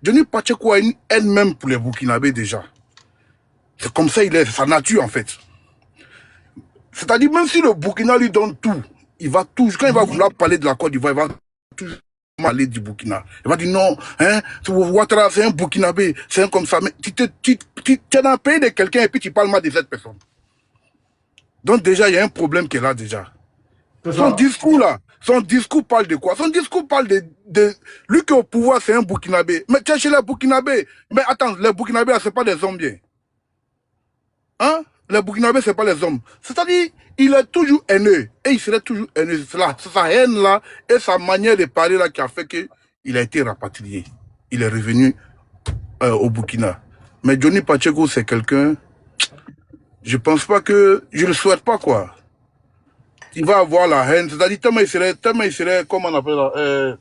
Johnny Pacheco a une haine même pour les Burkinabés déjà. C'est comme ça il est, c'est sa nature en fait. C'est-à-dire même si le Burkina lui donne tout, il va toujours, quand il va vouloir parler de la Côte d'Ivoire, il va toujours parler du Burkina. Il va dire non, hein, Ouattara c'est un Burkinabé, c'est un comme ça. Mais tu es dans un pays de quelqu'un et puis tu parles mal de cette personne. Donc déjà, il y a un problème qui est là déjà. Son discours là, son discours parle de quoi? Son discours parle de lui qui est au pouvoir, c'est un Burkinabé. Mais tiens, chez les Burkinabés, mais attends, les Burkinabés là, c'est pas des hommes bien. Hein? Les Burkinabés, c'est pas les hommes. C'est-à-dire, il est toujours haineux. Et il serait toujours haineux. C'est sa haine là et sa manière de parler là qui a fait qu'il a été rapatrié. Il est revenu au Burkina. Mais Johnny Pacheco, c'est quelqu'un, je pense pas que, je le souhaite pas quoi. Il va avoir la haine. C'est-à-dire, tellement il serait, comment on appelle là,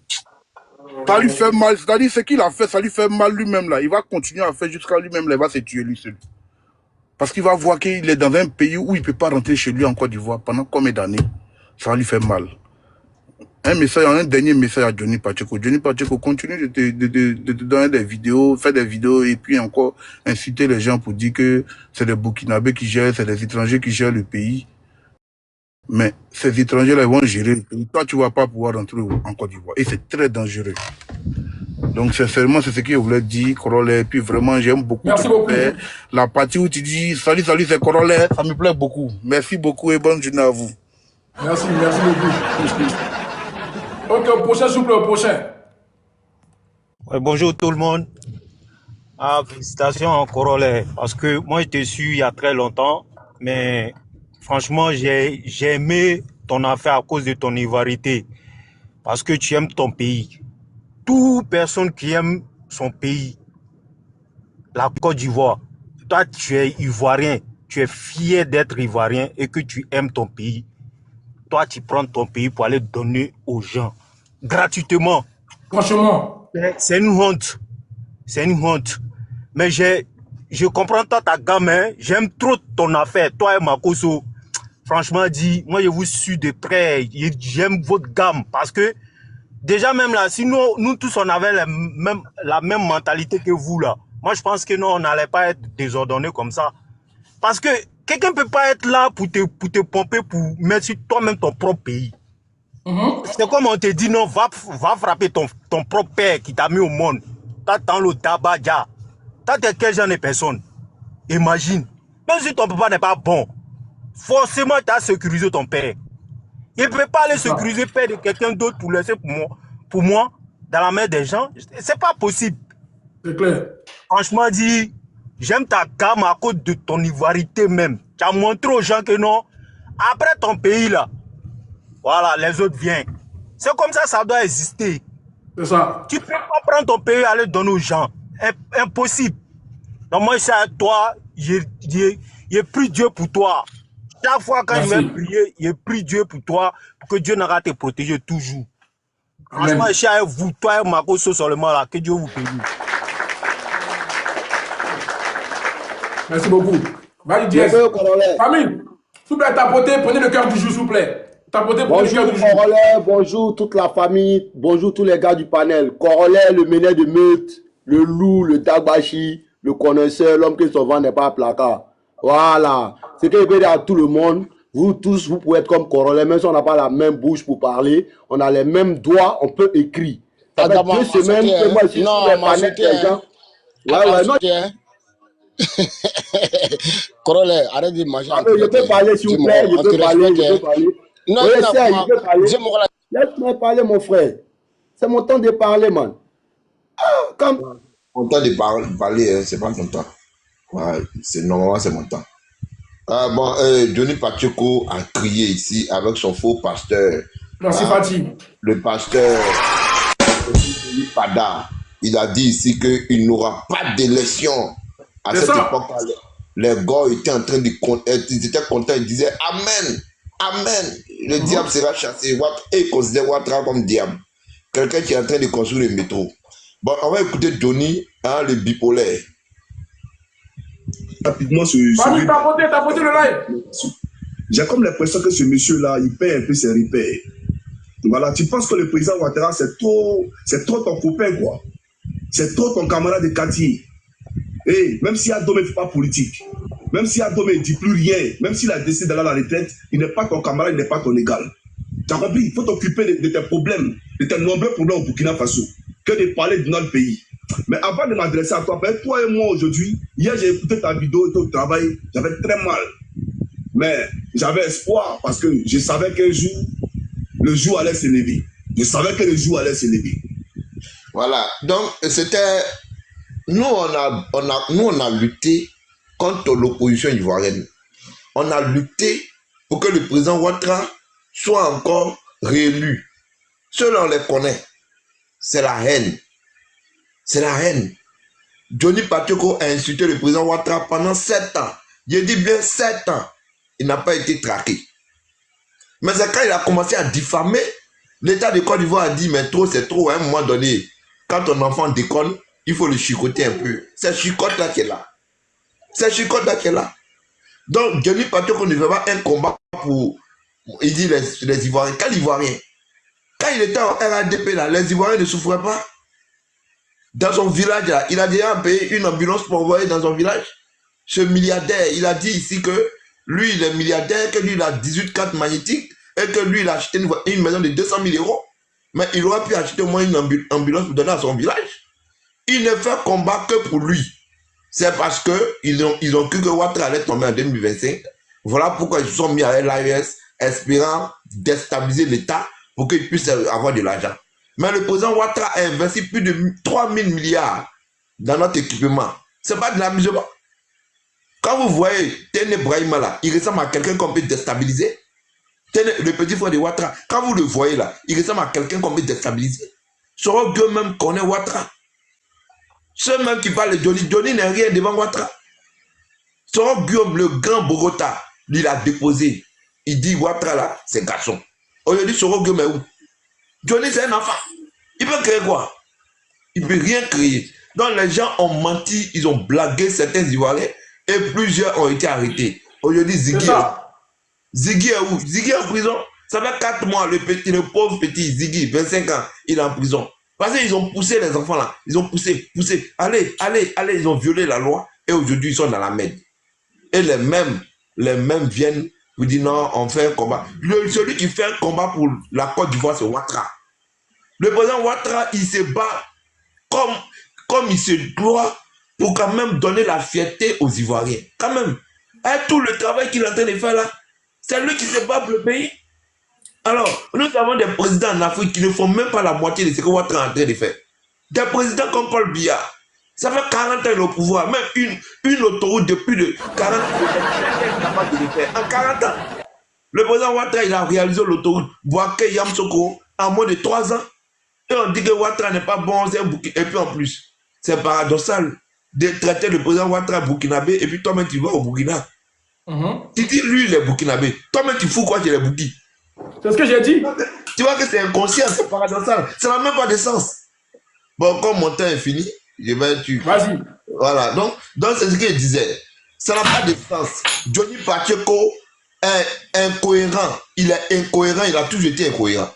ça lui fait mal. C'est-à-dire, ce qu'il a fait, ça lui fait mal lui-même là. Il va continuer à faire jusqu'à lui-même là. Il va se tuer lui seul. Parce qu'il va voir qu'il est dans un pays où il ne peut pas rentrer chez lui en Côte d'Ivoire pendant combien d'années. Ça va lui faire mal. Un dernier message à Johnny Pacheco. Johnny Pacheco, continue de te donner des vidéos, faire des vidéos et puis encore inciter les gens pour dire que c'est des Burkinabés qui gèrent, c'est des étrangers qui gèrent le pays. Mais ces étrangers-là, ils vont gérer le pays. Toi, tu ne vas pas pouvoir rentrer en Côte d'Ivoire. Et c'est très dangereux. Donc, sincèrement, c'est ce que je voulais dire, Corollaire. Et puis, vraiment, j'aime beaucoup. Merci beaucoup. La partie où tu dis, salut, salut, c'est Corollaire, ça me plaît beaucoup. Merci beaucoup et bonne journée à vous. Merci beaucoup. Ok, prochain, s'il vous plaît, prochain. Ouais, bonjour tout le monde. Félicitations Corollaire. Parce que moi, je te suis il y a très longtemps. Mais franchement, j'ai aimé ton affaire à cause de ton ivoirité. Parce que tu aimes ton pays. Toute personne qui aime son pays, la Côte d'Ivoire, toi tu es ivoirien, tu es fier d'être ivoirien et que tu aimes ton pays. Toi tu prends ton pays pour aller donner aux gens, gratuitement. Franchement. C'est une honte. C'est une honte. Mais je comprends toi ta gamme, hein? J'aime trop ton affaire, toi et Makosso. Franchement dit, moi je vous suis de près, j'aime votre gamme parce que déjà même là, si nous tous on avait la même mentalité que vous là, moi je pense que non, on n'allait pas être désordonnés comme ça. Parce que quelqu'un ne peut pas être là pour te pomper, pour mettre sur toi-même ton propre pays. C'est comme on te dit non, va frapper ton propre père qui t'a mis au monde. T'attends le tabac. T'as quel genre de personne? Imagine. Même si ton papa n'est pas bon, forcément tu as sécurisé ton père. Il ne peut pas aller sécuriser le père de quelqu'un d'autre pour laisser pour moi dans la main des gens. C'est pas possible. C'est clair. Franchement dit, j'aime ta gamme à cause de ton ivoirité même. Tu as montré aux gens que non, après ton pays là, voilà, les autres viennent. C'est comme ça doit exister. C'est ça. Tu ne peux pas prendre ton pays et aller donner aux gens. Impossible. Donc moi, c'est à toi, j'ai pris Dieu pour toi. Chaque fois quand je vais prier, j'ai pris Dieu pour toi, pour que Dieu n'aura te protéger toujours. Franchement, je suis avec vous, toi et Makosso seulement là, que Dieu vous bénisse. Merci beaucoup. Vas-y, Diaz. Famille, s'il vous plaît, tapotez, prenez le cœur du jour, s'il vous plaît. Tapotez, prenez le cœur du jour. Corollaire, bonjour toute la famille, bonjour tous les gars du panel. Corollaire, le meneur de meute, le loup, le tagbashi, le connaisseur, l'homme qui son vent n'est pas à placard. Voilà. C'est que je peux dire à tout le monde, vous tous, vous pouvez être comme Corollaire, même si on n'a pas la même bouche pour parler, on a les mêmes doigts, on peut écrire. Ça fait 2 semaines que moi, je suis sur les panels des gens. Ouais, non. Corollaire, arrête de manger. Je peux parler, s'il vous plaît, je peux parler. Non, laisse-moi parler, mon frère. C'est mon temps de parler, man. Mon temps de parler, c'est pas ton temps. Ouais, normalement, c'est mon temps. Johnny Pacheco a crié ici avec son faux pasteur. Merci, Fatih. Le pasteur Pada. Il a dit ici qu'il n'aura pas d'élection. À cette époque, les gars étaient en train de compter, ils étaient contents, ils disaient Amen, Amen. Le diable sera chassé. Et ils considèrent Ouattara comme diable. Quelqu'un qui est en train de construire le métro. Bon, on va écouter Johnny, le bipolaire. Rapidement, t'as voté le live. J'ai comme l'impression que ce monsieur-là, il paie un peu ses repères. Voilà, tu penses que le président Ouattara, c'est trop ton copain, quoi. C'est toi ton camarade de quartier. Et même si Adome ne fait pas politique, même si Adome ne dit plus rien, même s'il a décidé d'aller à la retraite, il n'est pas ton camarade, il n'est pas ton égal. Tu as compris? Il faut t'occuper de tes problèmes, de tes nombreux problèmes au Burkina Faso, que de parler de notre pays. Mais avant de m'adresser à toi, toi et moi aujourd'hui, hier j'ai écouté ta vidéo et ton travail, j'avais très mal. Mais j'avais espoir parce que je savais qu'un jour, le jour allait se lever. Je savais que le jour allait se lever. Voilà, donc c'était... Nous, on a lutté contre l'opposition ivoirienne. On a lutté pour que le président Ouattara soit encore réélu. Ceux-là, on les connaît. C'est la haine. C'est la haine. Johnny Pacheco a insulté le président Ouattara pendant 7 ans. Je dis bien 7 ans. Il n'a pas été traqué. Mais c'est quand il a commencé à diffamer, l'État de Côte d'Ivoire a dit, mais trop, c'est trop. À un moment donné, quand ton enfant déconne, il faut le chicoter un peu. C'est chicote-là qui est là. C'est chicote-là qui est là. Donc, Johnny Pacheco ne fait pas un combat pour... Il dit les Ivoiriens. Quel Ivoirien? Quand il était en RADP, là, les Ivoiriens ne souffraient pas. Dans son village, là, il a déjà payé une ambulance pour envoyer dans son village. Ce milliardaire, il a dit ici que lui, il est milliardaire, que lui, il a 18 cartes magnétiques et que lui, il a acheté une maison de 200 000 euros. Mais il aurait pu acheter au moins une ambulance pour donner à son village. Il ne fait combat que pour lui. C'est parce qu'ils ont cru que Ouattara allait tomber en 2025. Voilà pourquoi ils se sont mis à l'AES, espérant déstabiliser l'État pour qu'ils puissent avoir de l'argent. Mais le président Ouattara a investi plus de 3 000 milliards dans notre équipement. Ce n'est pas de l'amusement. Quand vous voyez Téné Brahima là, il ressemble à quelqu'un qu'on peut déstabiliser. Téné, le petit frère de Ouattara, quand vous le voyez là, il ressemble à quelqu'un qu'on peut déstabiliser. Soro Dieu même connaît Ouattara. Ceux même qui parlent de Johnny, Johnny n'est rien devant Ouattara. Soro Guillaume, le grand Bogota, il a déposé. Il dit Ouattara là, c'est garçon. Aujourd'hui, Soro Guillaume est où? Johnny, c'est un enfant. Il peut créer quoi? Il ne peut rien créer. Donc les gens ont menti, ils ont blagué certains Ivoiriens et plusieurs ont été arrêtés. Aujourd'hui, Ziggy est où? Ziggy est en prison. Ça fait 4 mois, le pauvre petit Ziggy, 25 ans, il est en prison. Parce qu'ils ont poussé les enfants là. Ils ont poussé. Allez, ils ont violé la loi et aujourd'hui ils sont dans la merde. Et les mêmes viennent pour dire non, on fait un combat. Celui qui fait un combat pour la Côte d'Ivoire, c'est Ouattara. Le président Ouattara, il se bat comme il se doit pour quand même donner la fierté aux Ivoiriens. Quand même. Et tout le travail qu'il est en train de faire là, c'est lui qui se bat pour le pays. Alors, nous avons des présidents en Afrique qui ne font même pas la moitié de ce que Ouattara est en train de faire. Des présidents comme Paul Biya. Ça fait 40 ans qu'il est au pouvoir. Même une autoroute de plus de 40 ans, il est capable de le faire. En 40 ans. Le président Ouattara, il a réalisé l'autoroute Boaké Yamsoko en moins de 3 ans. Et on dit que Ouattara n'est pas bon, c'est un bouquin. Et puis en plus, c'est paradoxal de traiter le président Ouattara burkinabé et puis toi-même tu vas au Burkina. Tu dis lui il est burkinabé. Toi-même tu fous quoi chez les Boukis? C'est ce que j'ai dit. Tu vois que c'est inconscient, c'est paradoxal. Ça n'a même pas de sens. Bon, comme mon temps est fini, je vais tuer. Vas-y. Voilà, donc c'est ce qu'il disait. Ça n'a pas de sens. Johnny Pacheco est incohérent. Il est incohérent, il a toujours été incohérent.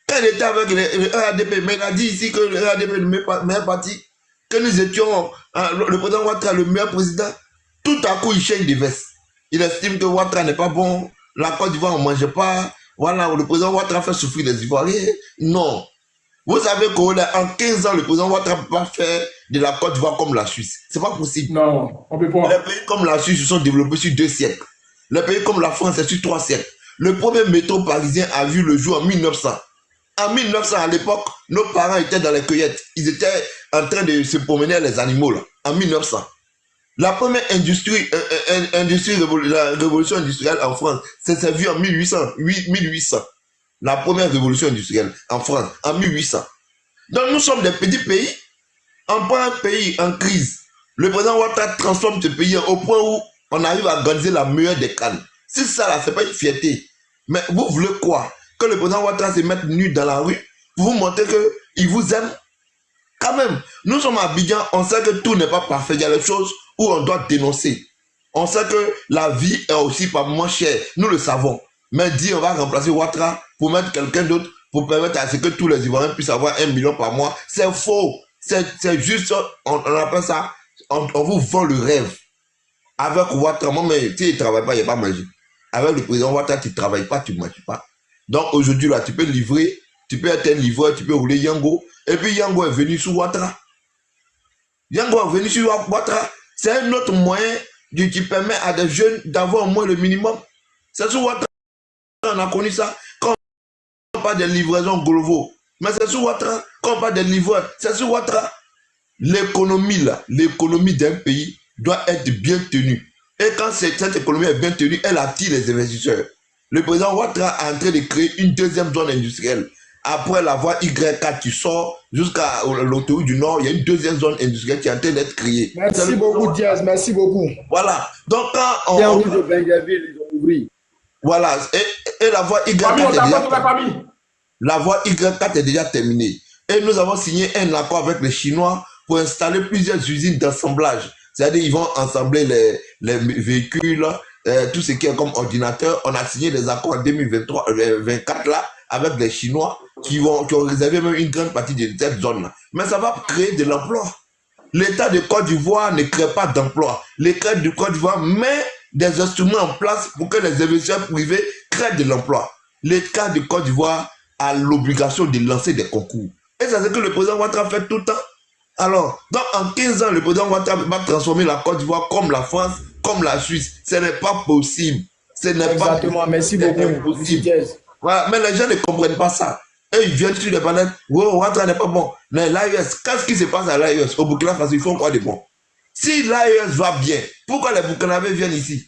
Quand il était avec le RADP, mais il a dit ici que le RADP est le meilleur parti, que nous étions, le président Ouattara, le meilleur président. Tout à coup, il change de veste. Il estime que Ouattara n'est pas bon, la Côte d'Ivoire, on ne mange pas. Voilà, le président Ouattara fait souffrir les Ivoiriens. Non. Vous savez qu'en 15 ans, le président Ouattara ne peut pas faire de la Côte d'Ivoire comme la Suisse. Ce n'est pas possible. Non, on ne peut pas. Les pays comme la Suisse se sont développés sur 2 siècles. Les pays comme la France, c'est sur 3 siècles. Le premier métro parisien a vu le jour en 1900. En 1900, à l'époque, nos parents étaient dans les cueillettes. Ils étaient en train de se promener les animaux, là, en 1900. La première la révolution industrielle en France, c'est vu en 1800. La première révolution industrielle en France, en 1800. Donc nous sommes des petits pays. On prend un pays en crise. Le président Ouattara transforme ce pays au point où on arrive à organiser la meilleure des cannes. C'est ça là, c'est pas une fierté. Mais vous voulez quoi? Que le président Ouattara se mette nu dans la rue pour vous montrer qu'il vous aime? Quand même, nous sommes à Abidjan, on sait que tout n'est pas parfait. Il y a des choses où on doit dénoncer. On sait que la vie est aussi pas moins chère. Nous le savons. Mais dire on va remplacer Ouattara pour mettre quelqu'un d'autre pour permettre à ce que tous les Ivoiriens puissent avoir 1 million par mois, c'est faux. C'est juste, on appelle ça, on vous vend le rêve. Avec Ouattara, moi, mais tu ne travailles pas, il n'y a pas magie. Avec le président Ouattara, tu ne travailles pas, tu ne manges pas. Donc aujourd'hui, là, tu peux livrer, tu peux être un livreur, tu peux rouler Yango. Et puis Yango est venu sous Ouattara. Yango est venu sur Ouattara. C'est un autre moyen qui permet à des jeunes d'avoir au moins le minimum. C'est sous Ouattara. On a connu ça. Quand on parle de livraison Glovo, mais c'est sous Ouattara. Quand on parle de livreurs, c'est sous Ouattara. L'économie, là, l'économie d'un pays doit être bien tenue. Et quand cette économie est bien tenue, elle attire les investisseurs. Le président Ouattara est en train de créer une deuxième zone industrielle. Après la voie Y4 qui sort jusqu'à l'autoroute du Nord, il y a une deuxième zone industrielle qui est en train d'être créée. Merci beaucoup, Diaz. Merci beaucoup. Voilà. Donc, quand on. Ils ont ouvert. Voilà. Et la voie Y4 la voie Y4 est déjà terminée. Et nous avons signé un accord avec les Chinois pour installer plusieurs usines d'assemblage. C'est-à-dire qu'ils vont ensembler les véhicules, tout ce qui est comme ordinateur. On a signé des accords en 2024 là, avec les Chinois qui ont réservé même une grande partie de cette zone-là. Mais ça va créer de l'emploi. L'État de Côte d'Ivoire ne crée pas d'emploi. L'État de Côte d'Ivoire met des instruments en place pour que les investisseurs privés créent de l'emploi. L'État de Côte d'Ivoire a l'obligation de lancer des concours. Et c'est ce que le président Ouattara fait tout le temps. Alors, donc en 15 ans, le président Ouattara va transformer la Côte d'Ivoire comme la France, comme la Suisse. Ce n'est pas possible. Ce n'est pas Exactement, merci beaucoup. Voilà. Mais les gens ne comprennent pas ça. Et ils viennent sur les panels. Oh, Ouattara n'est pas bon. Mais l'AES, qu'est-ce qui se passe à l'AES? Au Burkina Faso, ils font quoi de bon? Si l'AES va bien, pourquoi les Burkinabés viennent ici?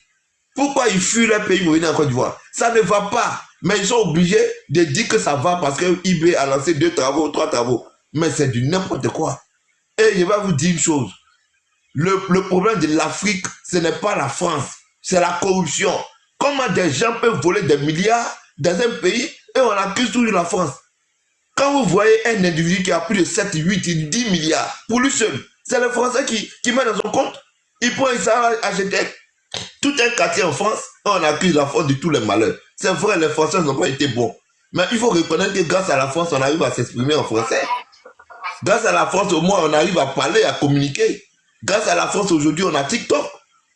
Pourquoi ils fuient leur pays pour venir en Côte d'Ivoire? Ça ne va pas. Mais ils sont obligés de dire que ça va parce que IB a lancé 2 travaux, 3 travaux. Mais c'est du n'importe quoi. Et je vais vous dire une chose. Le problème de l'Afrique, ce n'est pas la France. C'est la corruption. Comment des gens peuvent voler des milliards dans un pays et on accuse toujours la France? Quand vous voyez un individu qui a plus de 7, 8, 10 milliards, pour lui seul, c'est le Français qui met dans son compte. Il prend ça acheter tout un quartier en France et on accuse la France de tous les malheurs. C'est vrai, les Français n'ont pas été bons. Mais il faut reconnaître que grâce à la France, on arrive à s'exprimer en français. Grâce à la France, au moins, on arrive à parler, à communiquer. Grâce à la France, aujourd'hui, on a TikTok.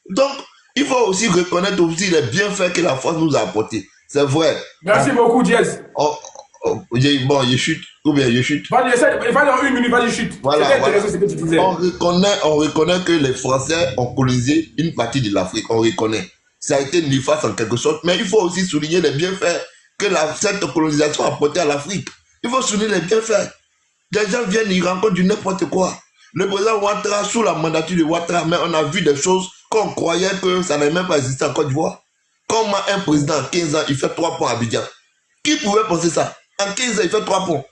Donc, il faut aussi reconnaître aussi les bienfaits que la France nous a apportés. C'est vrai. Merci beaucoup, Diaz. Bon, je chute. Ou bien je chute. Vas-y, en 1 minute, vas-y, chute. Voilà, intéressant ce que tu disais. On reconnaît que les Français ont colonisé une partie de l'Afrique. On reconnaît. Ça a été néfaste en quelque sorte. Mais il faut aussi souligner les bienfaits que cette colonisation a apporté à l'Afrique. Il faut souligner les bienfaits. Des gens viennent, ils rencontrent du n'importe quoi. Le président Ouattara, sous la mandature de Ouattara, mais on a vu des choses qu'on croyait que ça n'avait même pas existé en Côte d'Ivoire. Comment un président en 15 ans, il fait 3 ponts à Abidjan? Qui pouvait penser ça? En 15 ans, il fait 3 ponts.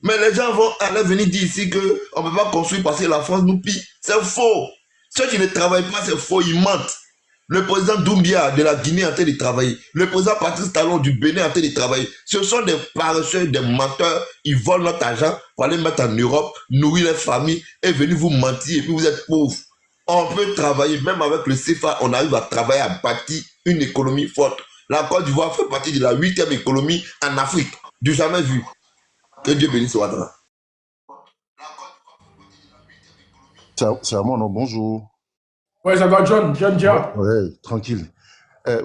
Mais les gens vont aller venir dire ici qu'on ne peut pas construire parce que la France nous pille. C'est faux. Ceux qui ne travaillent pas, c'est faux, ils mentent. Le président Doumbia de la Guinée est en train de travailler. Le président Patrice Talon du Bénin est en train de travailler. Ce sont des paresseux, des menteurs. Ils volent notre argent pour aller mettre en Europe, nourrir les familles et venir vous mentir et puis vous êtes pauvres. On peut travailler, même avec le CFA, on arrive à travailler, à bâtir une économie forte. La Côte d'Ivoire fait partie de la 8e économie en Afrique. Du jamais vu. Que Dieu bénisse Ouattara. C'est à moi, non? Bonjour. Ouais, ça va, John Dia. Ouais, tranquille.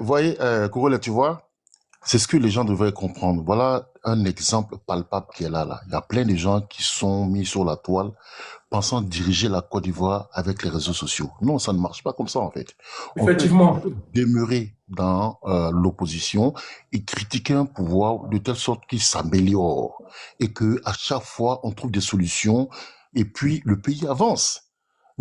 Voyez, Kouroule, tu vois, c'est ce que les gens devraient comprendre. Voilà un exemple palpable qui est là. Il y a plein de gens qui sont mis sur la toile pensant diriger la Côte d'Ivoire avec les réseaux sociaux. Non, ça ne marche pas comme ça, en fait. Effectivement. On peut demeurer dans l'opposition et critiquer un pouvoir de telle sorte qu'il s'améliore et que à chaque fois, on trouve des solutions et puis le pays avance.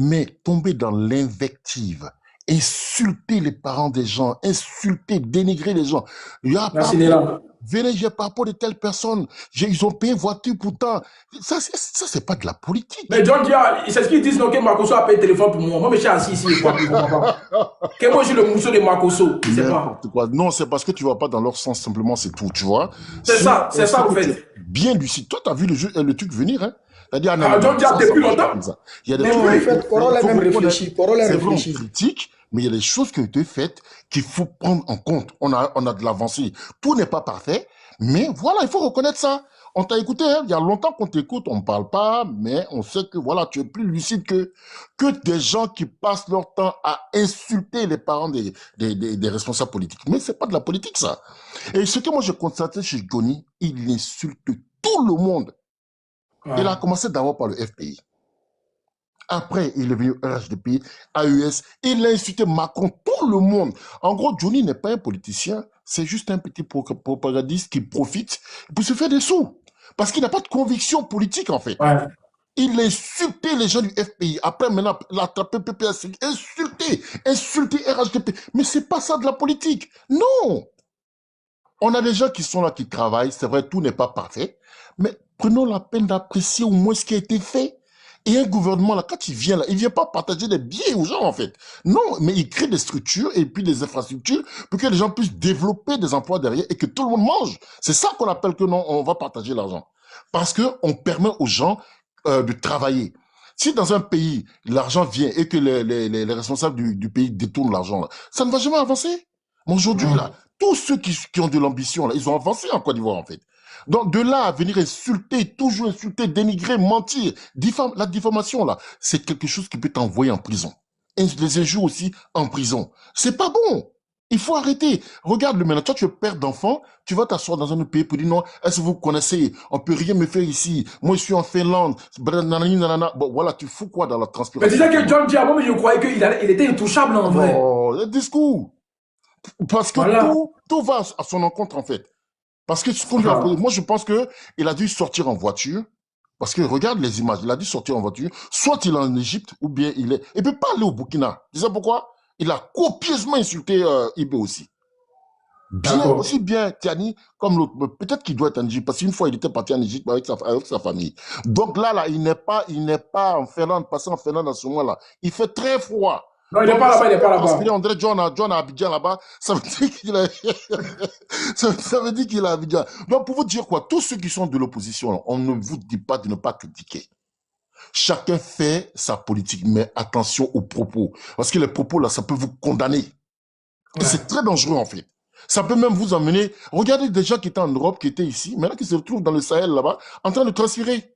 Mais tomber dans l'invective, insulter les parents des gens, insulter, dénigrer les gens. Venez, j'ai pas rapport de telle personne. Ils ont payé voiture pourtant. Ça, c'est pas de la politique. Mais John Dia, c'est ce qu'ils disent, non, que Makosso a payé le téléphone pour moi. Moi, je suis assis ici. Que moi, je suis le mousseau de Makosso. Non, c'est parce que tu vas pas dans leur sens, simplement, c'est tout, tu vois. C'est ça, en fait. Bien lucide. Toi, t'as vu le truc venir, hein? C'est-à-dire, John Dia, depuis longtemps. Il y a des choses. Corolla même réfléchi. C'est vrai, on critique, mais il y a des choses qui ont été faites qu'il faut prendre en compte. On a de l'avancée. Tout n'est pas parfait, mais voilà, il faut reconnaître ça. On t'a écouté, hein? Il y a longtemps qu'on t'écoute, on ne parle pas, mais on sait que voilà, tu es plus lucide que des gens qui passent leur temps à insulter les parents des responsables politiques. Mais c'est pas de la politique, ça. Et ce que moi j'ai constaté chez Johnny, il insulte tout le monde. Ouais. Il a commencé d'abord par le FPI. Après, il est venu RHDP, AES, il a insulté Macron, tout le monde. En gros, Johnny n'est pas un politicien, c'est juste un petit propagandiste qui profite pour se faire des sous. Parce qu'il n'a pas de conviction politique, en fait. Ouais. Il a insulté les gens du FPI. Après, maintenant, il a attrapé PPS, insulté RHDP. Mais c'est pas ça de la politique. Non! On a des gens qui sont là, qui travaillent. C'est vrai, tout n'est pas parfait. Mais prenons la peine d'apprécier au moins ce qui a été fait. Et un gouvernement, là, quand il vient là, il vient pas partager des biens aux gens, en fait. Non, mais il crée des structures et puis des infrastructures pour que les gens puissent développer des emplois derrière et que tout le monde mange. C'est ça qu'on appelle que non, on va partager l'argent. Parce qu'on permet aux gens de travailler. Si dans un pays, l'argent vient et que les responsables du pays détournent l'argent, là, ça ne va jamais avancer. Mais aujourd'hui, là, tous ceux qui ont de l'ambition, là, ils ont avancé en Côte d'Ivoire, en fait. Donc, de là à venir insulter, toujours insulter, dénigrer, mentir, la diffamation, là, c'est quelque chose qui peut t'envoyer en prison. Et les injures aussi en prison. C'est pas bon. Il faut arrêter. Regarde-le maintenant. Toi, tu es père d'enfant, tu vas t'asseoir dans un autre pays pour dire non, est-ce que vous connaissez? On peut rien me faire ici. Moi, je suis en Finlande. Bon, voilà, tu fous quoi dans la transpiration? Mais disais que John Diabo, mais je croyais qu'il était intouchable en vrai. Oh, le discours. Parce que voilà. tout va à son encontre, en fait. Parce que ce qu'on lui a posé, moi je pense que il a dû sortir en voiture. Parce que regarde les images, il a dû sortir en voiture. Soit il est en Égypte, ou bien il est. Il peut pas aller au Burkina. Tu sais pourquoi? Il a copieusement insulté Ibe aussi. Bien, aussi bien Tiani comme l'autre. Peut-être qu'il doit être en Égypte, parce qu'une fois il était parti en Égypte avec sa famille. Donc là, il n'est pas en Finlande, passé en Finlande à ce moment-là. Il fait très froid. Non, il n'est pas là-bas, il n'est pas là-bas. On dirait John à Abidjan là-bas, ça veut dire qu'il a, ça veut dire qu'il est à Abidjan. Donc, pour vous dire quoi, tous ceux qui sont de l'opposition, on ne vous dit pas de ne pas critiquer. Chacun fait sa politique, mais attention aux propos. Parce que les propos, là, ça peut vous condamner. Ouais. C'est très dangereux, en fait. Ça peut même vous emmener. Regardez des gens qui étaient en Europe, qui étaient ici, maintenant qui se retrouvent dans le Sahel là-bas, en train de transférer.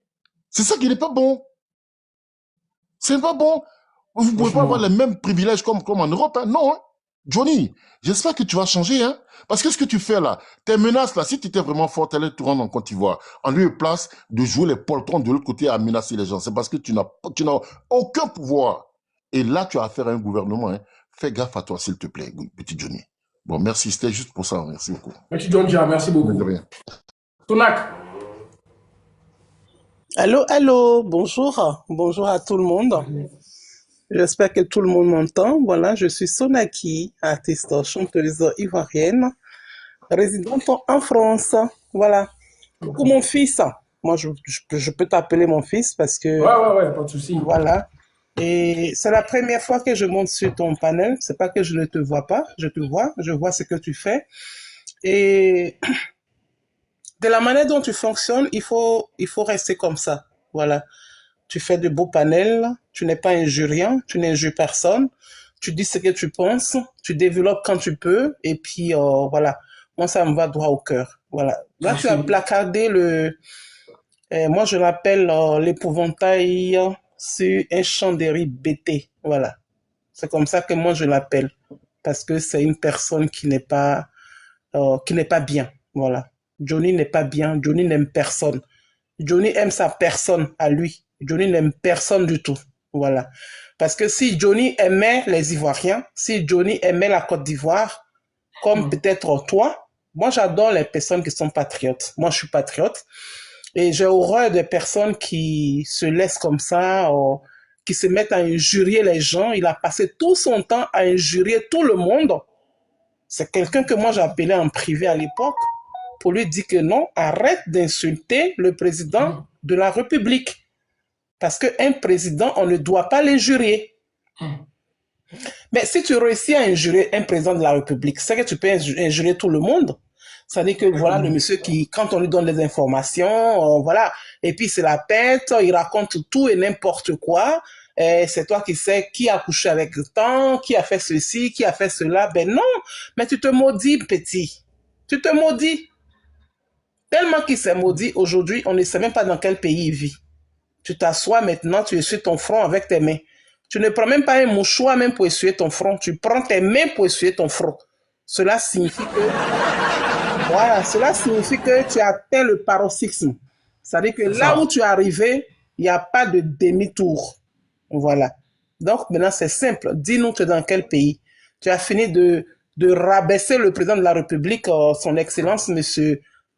C'est ça qui n'est pas bon. C'est pas bon. Vous ne pouvez pas avoir les mêmes privilèges comme en Europe, hein? Non, hein? Johnny, j'espère que tu vas changer, hein? Parce que ce que tu fais là, tes menaces là, si tu étais vraiment fort, tu allais te rendre en Côte d'Ivoire, en lieu et place de jouer les poltrons de l'autre côté à menacer les gens. C'est parce que tu n'as aucun pouvoir. Et là, tu as affaire à un gouvernement, hein? Fais gaffe à toi, s'il te plaît, petit Johnny. Bon, merci, c'était juste pour ça. Merci beaucoup. Merci, John Dia, merci beaucoup. Tonak. Allô, allô, bonjour. Bonjour à tout le monde. J'espère que tout le monde m'entend. Voilà, je suis Sonaki, artiste chanteuse ivoirienne, résidente en France. Voilà. Coucou mon fils. Moi, je peux t'appeler mon fils parce que... Ouais, pas de souci. Voilà. Et c'est la première fois que je monte sur ton panel. C'est pas que je ne te vois pas, je te vois, je vois ce que tu fais. Et de la manière dont tu fonctionnes, il faut rester comme ça. Voilà. Tu fais de beaux panels, tu n'es pas injuriant, tu n'injures personne, tu dis ce que tu penses, tu développes quand tu peux, et puis voilà. Moi, ça me va droit au cœur. Voilà. Là, tu as placardé moi, je l'appelle l'épouvantail sur un champ de riz bêté. Voilà. C'est comme ça que moi, je l'appelle. Parce que c'est une personne qui n'est pas bien. Voilà. Johnny n'est pas bien. Johnny n'aime personne. Johnny aime sa personne à lui. Johnny n'aime personne du tout. Voilà. Parce que si Johnny aimait les Ivoiriens, si Johnny aimait la Côte d'Ivoire, comme peut-être toi, moi j'adore les personnes qui sont patriotes. Moi je suis patriote. Et j'ai horreur des personnes qui se laissent comme ça, qui se mettent à injurier les gens. Il a passé tout son temps à injurier tout le monde. C'est quelqu'un que moi j'appelais en privé à l'époque pour lui dire que non, arrête d'insulter le président de la République. Parce qu'un président, on ne doit pas l'injurier. Mais si tu réussis à injurier un président de la République, c'est que tu peux injurier tout le monde. C'est-à-dire que voilà le monsieur qui, quand on lui donne des informations, voilà, et puis c'est la pète, il raconte tout et n'importe quoi. C'est toi qui sais qui a couché avec tant, qui a fait ceci, qui a fait cela. Ben non, mais tu te maudis, petit. Tu te maudis. Tellement qu'il s'est maudit, aujourd'hui, on ne sait même pas dans quel pays il vit. Tu t'assois maintenant, tu essuies ton front avec tes mains. Tu ne prends même pas un mouchoir même pour essuyer ton front. Tu prends tes mains pour essuyer ton front. Cela signifie que, voilà, cela signifie que tu as atteint le paroxysme. C'est-à-dire que là où tu es arrivé, il n'y a pas de demi-tour. Voilà. Donc maintenant, c'est simple. Dis-nous, tu es dans quel pays? Tu as fini de rabaisser le président de la République, son Excellence,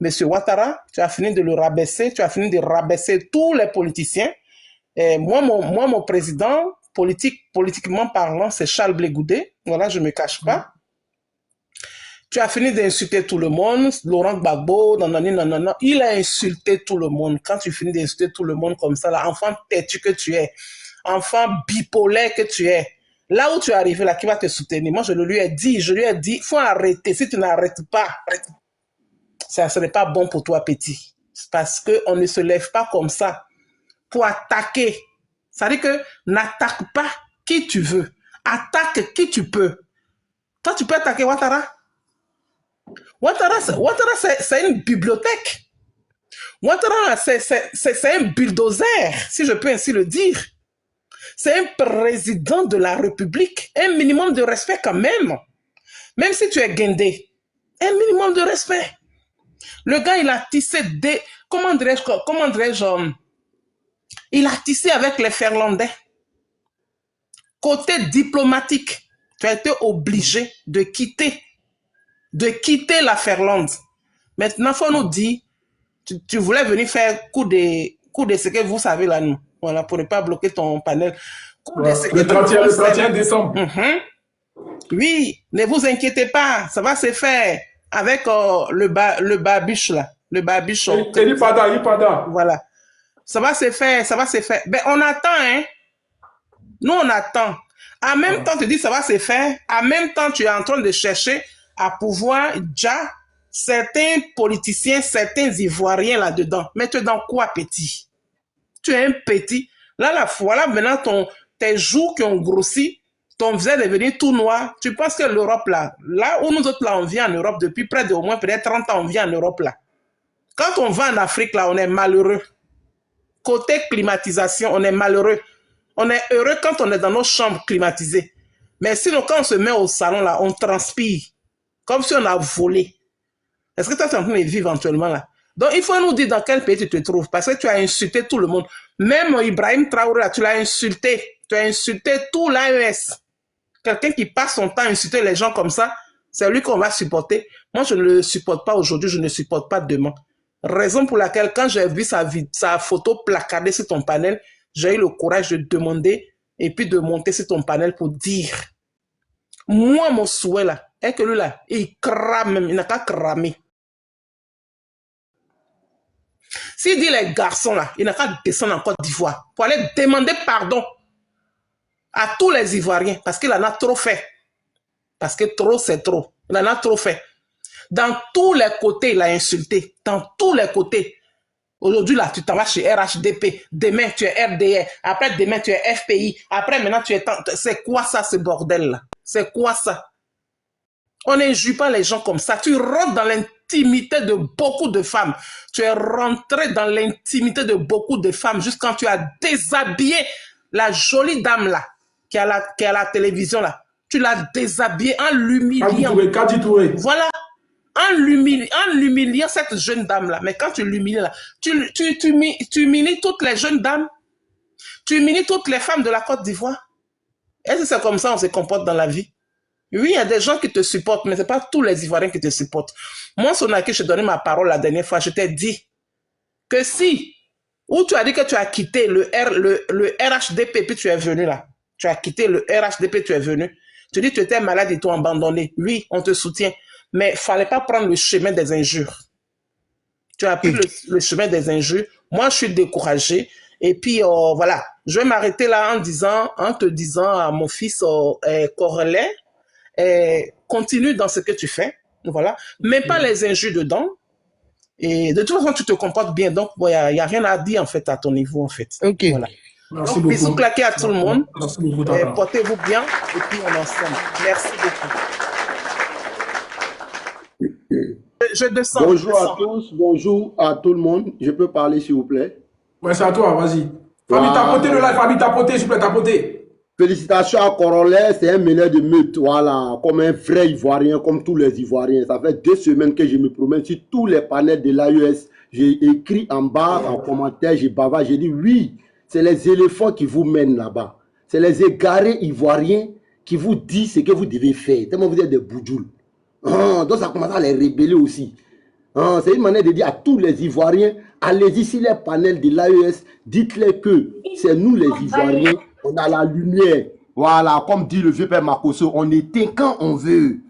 Monsieur Ouattara. Tu as fini de le rabaisser. Tu as fini de rabaisser tous les politiciens. Et moi, mon président, politiquement parlant, c'est Charles Blé Goudé. Voilà, je ne me cache pas. Tu as fini d'insulter tout le monde. Laurent Gbagbo, nanana. Il a insulté tout le monde. Quand tu finis d'insulter tout le monde comme ça, là, enfant têtu que tu es, enfant bipolaire que tu es, là où tu es arrivé, là, qui va te soutenir? Moi, je lui ai dit, il faut arrêter. Si tu n'arrêtes pas, ça ne serait pas bon pour toi, petit. Parce qu'on ne se lève pas comme ça pour attaquer. Ça veut dire que n'attaque pas qui tu veux. Attaque qui tu peux. Toi, tu peux attaquer Ouattara. Ouattara, c'est une bibliothèque. Ouattara, c'est un bulldozer, si je peux ainsi le dire. C'est un président de la République. Un minimum de respect quand même. Même si tu es guindé. Un minimum de respect. Le gars, il a tissé des... Comment dirais-je il a tissé avec les Finlandais. Côté diplomatique, tu as été obligé de quitter la Finlande. Maintenant, il faut nous dire, tu voulais venir faire coup de ce que vous savez là, nous. Voilà, pour ne pas bloquer ton panel. Le 31 décembre. Oui, ne vous inquiétez pas, ça va se faire avec le babiche là. Le babiche. Pada. Voilà. Ça va se faire. Ben, on attend, hein. Nous, on attend. En même temps, tu dis ça va se faire. En même temps, tu es en train de chercher à pouvoir déjà certains politiciens, certains Ivoiriens là-dedans. Mais tu es dans quoi, petit? Tu es un petit. Là, voilà, maintenant, tes joues qui ont grossi, ton visage est devenu tout noir. Tu penses que l'Europe, là où nous autres, là, on vit en Europe depuis près de au moins peut-être 30 ans, on vit en Europe, là. Quand on va en Afrique, là, on est malheureux. Côté climatisation, on est malheureux. On est heureux quand on est dans nos chambres climatisées. Mais sinon, quand on se met au salon, là, on transpire. Comme si on a volé. Est-ce que toi, tu es en train de vivre éventuellement, là? Donc, il faut nous dire dans quel pays tu te trouves. Parce que tu as insulté tout le monde. Même Ibrahim Traoré, là, tu l'as insulté. Tu as insulté tout l'AES. Quelqu'un qui passe son temps à insulter les gens comme ça, c'est lui qu'on va supporter. Moi, je ne le supporte pas aujourd'hui, je ne le supporte pas demain. Raison pour laquelle, quand j'ai vu sa photo placardée sur ton panel, j'ai eu le courage de demander et puis de monter sur ton panel pour dire. Moi, mon souhait là, est que lui là, il crame même, il n'a qu'à cramer. S'il dit les garçons là, il n'a qu'à descendre en Côte d'Ivoire pour aller demander pardon à tous les Ivoiriens parce qu'il en a trop fait. Parce que trop, c'est trop. Il en a trop fait. Dans tous les côtés, il a insulté. Dans tous les côtés. Aujourd'hui, là, tu t'en vas chez RHDP. Demain, tu es RDR. Après, demain, tu es FPI. Après, maintenant, tu es... C'est quoi ça, ce bordel-là? C'est quoi ça? On n'injure pas les gens comme ça. Tu rentres dans l'intimité de beaucoup de femmes. Tu es rentré dans l'intimité de beaucoup de femmes juste quand tu as déshabillé la jolie dame-là qui est à la télévision, là. Tu l'as déshabillée en l'humiliant. Voilà. En l'humiliant cette jeune dame-là. Mais quand tu l'humilies là, tu humilies toutes les jeunes dames. Tu humilies toutes les femmes de la Côte d'Ivoire. Est-ce que c'est comme ça qu'on se comporte dans la vie? Oui, il y a des gens qui te supportent, mais ce n'est pas tous les Ivoiriens qui te supportent. Moi, Sonaki, je t'ai donné ma parole la dernière fois. Je t'ai dit que si, ou tu as dit que tu as quitté le RHDP, puis tu es venu là. Tu as quitté le RHDP, tu es venu. Tu dis que tu étais malade et t'ont abandonné. Oui, on te soutient. Mais il ne fallait pas prendre le chemin des injures. Tu as pris le chemin des injures. Moi, je suis découragé. Et puis, voilà. Je vais m'arrêter là en te disant à mon fils Corelais, continue dans ce que tu fais. Voilà. Mets pas les injures dedans. Et de toute façon, tu te comportes bien. Donc, il n'y a rien à dire, en fait, à ton niveau, en fait. OK. Voilà. Merci donc, beaucoup. bisous claqués à tout le monde. Merci beaucoup. Portez-vous bien. Et puis, on est ensemble. Merci beaucoup. Je descends. Bonjour à tous, bonjour à tout le monde. Je peux parler, s'il vous plaît? Ouais, c'est à toi, vas-y. Fabi, tapotez le live, Fabi, tapotez, s'il vous plaît, tapotez. Félicitations à Corollaire, c'est un meneur de meute, voilà, comme un vrai Ivoirien, comme tous les Ivoiriens. Ça fait 2 semaines que je me promène sur tous les panels de l'AES. J'ai écrit en bas, en commentaire, j'ai bavard, j'ai dit oui, c'est les éléphants qui vous mènent là-bas. C'est les égarés Ivoiriens qui vous disent ce que vous devez faire. Tellement vous êtes des boudjoules. Donc ça commence à les rébeller aussi. C'est une manière de dire à tous les Ivoiriens, allez-y sur les panels de l'AES, dites-les que c'est nous les Ivoiriens, on a la lumière. Voilà, comme dit le vieux père Makoso, on éteint quand on veut.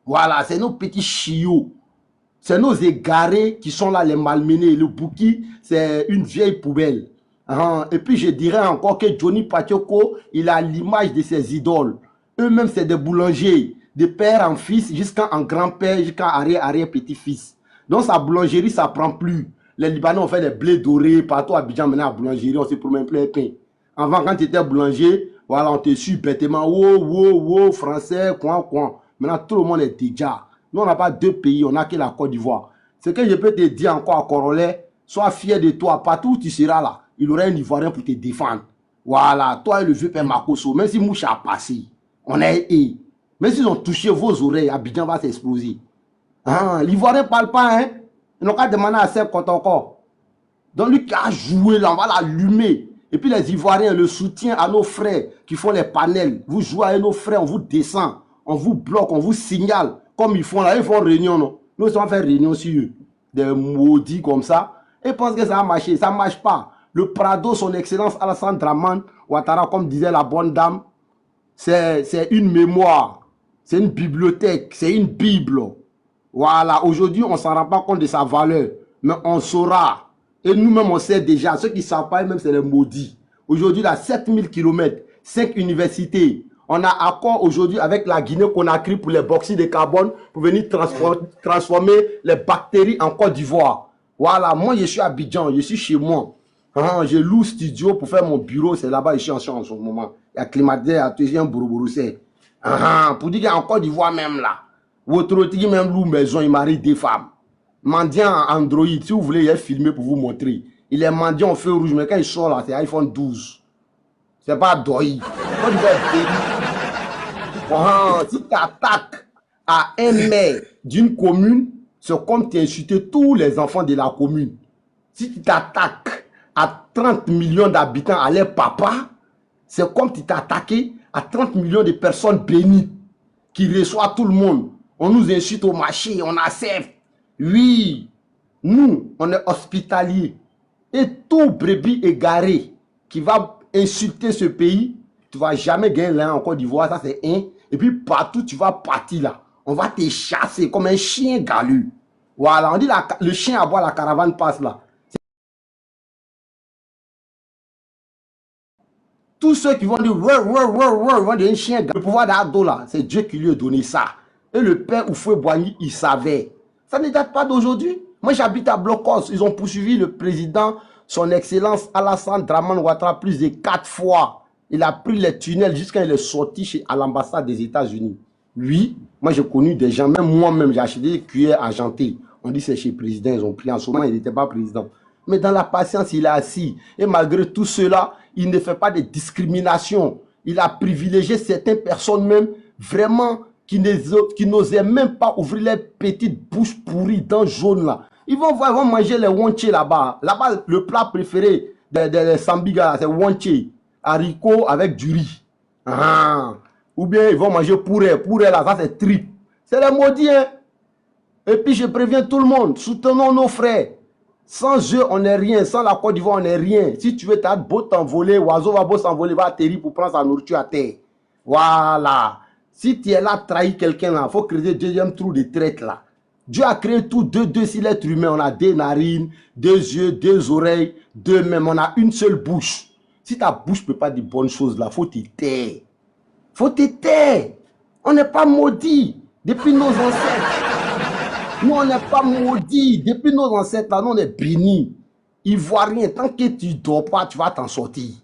Voilà, c'est nos petits chiots. C'est nos égarés qui sont là, les malmenés. Le Bouki, c'est une vieille poubelle. Et puis je dirais encore que Johnny Patioko, il a l'image de ses idoles. Eux-mêmes, c'est des boulangers, de père en fils, jusqu'en grand-père, jusqu'en arrière-petit-fils. Donc sa boulangerie, ça ne prend plus. Les Libanais ont fait des blés dorés, partout à Abidjan, maintenant à la boulangerie, on se promène plein de pain. Avant, quand tu étais boulanger, voilà, on te suit bêtement, wow, français, coin. Maintenant, tout le monde est déjà. Nous, on n'a pas 2 pays, on n'a que la Côte d'Ivoire. Ce que je peux te dire encore à Corollaire, sois fier de toi, partout où tu seras là, il y aura un Ivoirien pour te défendre. Voilà, toi et le vieux père Makoso, même si Moucha a passé, on est et. Même s'ils ont touché vos oreilles, Abidjan va s'exploser. L'Ivoirien ne parle pas, hein. Ils n'ont qu'à demander à Seb contre encore. Donc lui qui a joué là, on va l'allumer. Et puis les Ivoiriens, le soutien à nos frères qui font les panels. Vous jouez avec nos frères, on vous descend, on vous bloque, on vous signale. Comme ils font là, ils font réunion, non. Nous, ils vont faire réunion sur eux. Des maudits comme ça. Et ils pensent que ça va marcher. Ça ne marche pas. Le Prado, son excellence Alassane Dramane Ouattara, comme disait la bonne dame, c'est une mémoire. C'est une bibliothèque. C'est une Bible. Voilà. Aujourd'hui, on ne s'en rend pas compte de sa valeur. Mais on saura. Et nous-mêmes, on sait déjà. Ceux qui ne savent pas, même, c'est les maudits. Aujourd'hui, là, 7000 km, 5 universités. On a accord aujourd'hui avec la Guinée-Conakry pour les bauxytes de carbone pour venir transformer les bactéries en Côte d'Ivoire. Voilà, moi, je suis à Abidjan, je suis chez moi. Je loue studio pour faire mon bureau, c'est là-bas, je suis en ce moment. Il y a climatisé, il y a un bourou-bourou-c'est. Pour dire qu'en Côte d'Ivoire même là, votre autre même loue maison, il marie 2 femmes. Mendiant Android, si vous voulez, il est filmé pour vous montrer. Il est mendiant en feu rouge, mais quand il sort là, c'est iPhone 12. C'est pas Doi. Si tu attaques à un maire d'une commune, c'est comme tu insultes tous les enfants de la commune. Si tu t'attaques à 30 millions d'habitants à leur papa, c'est comme tu t'es attaqué à 30 millions de personnes bénies qui reçoivent tout le monde. On nous insulte au marché, on accepte. Oui, nous, on est hospitaliers. Et tout brebis égaré qui va insulter ce pays, tu ne vas jamais gagner l'un en Côte d'Ivoire, ça c'est un. Et puis partout, tu vas partir là. On va te chasser comme un chien galu. Voilà, on dit le chien aboie, la caravane passe là. Tous ceux qui vont dire, ils vont dire un chien galu. Le pouvoir d'Ado là, c'est Dieu qui lui a donné ça. Et le père Oufoué Boigny, il savait. Ça ne date pas d'aujourd'hui. Moi, j'habite à Blocos. Ils ont poursuivi le président, son excellence Alassane Dramane Ouattara, plus de 4 fois. Il a pris les tunnels jusqu'à il est sorti à l'ambassade des États-Unis. Oui, moi j'ai connu des gens, même moi-même, j'ai acheté des cuillères argentées. On dit c'est chez le président, ils ont pris. En ce moment, il n'était pas président. Mais dans la patience, il est assis. Et malgré tout cela, il ne fait pas de discrimination. Il a privilégié certaines personnes même, vraiment, qui n'osaient même pas ouvrir les petites bouches pourries dans le jaune là. Ils vont manger les wonche là-bas. Là-bas, le plat préféré des Sambiga, c'est wonche. Haricots avec du riz. Ou bien ils vont manger pourré. Pourré là, ça c'est trip. C'est les maudits. Hein? Et puis je préviens tout le monde, soutenons nos frères. Sans eux, on n'est rien. Sans la Côte d'Ivoire, on n'est rien. Si tu veux, t'as beau t'envoler, oiseau va beau s'envoler, va atterrir pour prendre sa nourriture à terre. Voilà. Si tu es là, trahir quelqu'un là, il faut créer le deuxième trou de traite là. Dieu a créé tout deux si l'être humain. On a 2 narines, 2 yeux, 2 oreilles, 2 mains. On a une seule bouche. Si ta bouche ne peut pas dire bonnes choses là, il faut te taire. Il faut te taire. On n'est pas maudits depuis nos ancêtres. Nous, on n'est pas maudits depuis nos ancêtres là. Nous, on est bénis. Ivoirien, tant que tu ne dors pas, tu vas t'en sortir.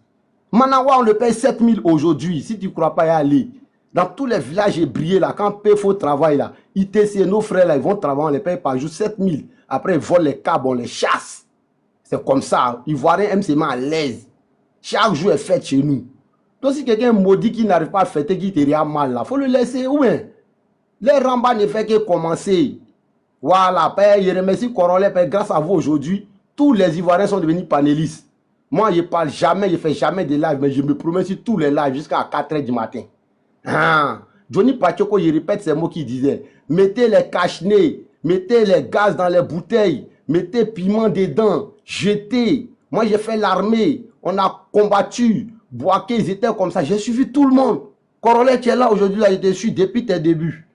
Manawa, on le paye 7000 aujourd'hui. Si tu ne crois pas y aller. Dans tous les villages ébriés, là, quand PFO travaille, là, ITC, nos frères, là, ils vont travailler, on les paye par jour 7 000. Après, ils volent les câbles, on les chasse. C'est comme ça. Ivoiriens aiment se mettre à l'aise. Chaque jour est fait chez nous. Donc, si quelqu'un maudit qui n'arrive pas à fêter, qui te regarde mal, là, il faut le laisser. Ou bien, les rambas ne fait que commencer. Voilà, je remercie Corolet, grâce à vous aujourd'hui, tous les Ivoiriens sont devenus panélistes. Moi, je ne parle jamais, je ne fais jamais de live, mais je me promets sur tous les lives jusqu'à 4 h du matin. Ah. Johnny Pachoko, il répète ces mots qu'il disait. Mettez les cache-nez, mettez les gaz dans les bouteilles, mettez piment dedans, jetez. Moi, j'ai fait l'armée, on a combattu. Boaké, ils étaient comme ça. J'ai suivi tout le monde. Corolet, tu es là aujourd'hui, là, je te suis depuis tes débuts.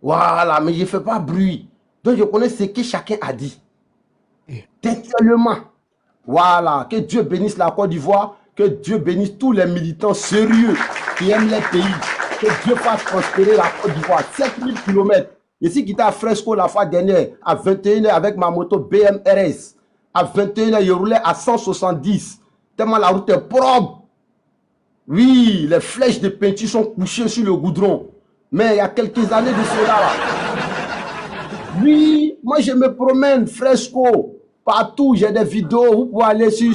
Voilà, mais je ne fais pas bruit. Donc, je connais ce que chacun a dit. Textuellement. Voilà, que Dieu bénisse la Côte d'Ivoire, que Dieu bénisse tous les militants sérieux qui aiment les pays. Que Dieu fasse prospérer la Côte d'Ivoire. 7000 km. Ici, qui était à Fresco la fois dernière, à 21 h avec ma moto BMRS. À 21 h, je roulais à 170. Tellement la route est propre. Oui, les flèches de peinture sont couchées sur le goudron. Mais il y a quelques années de cela. Oui, moi je me promène Fresco. Partout, j'ai des vidéos. Vous pouvez aller sur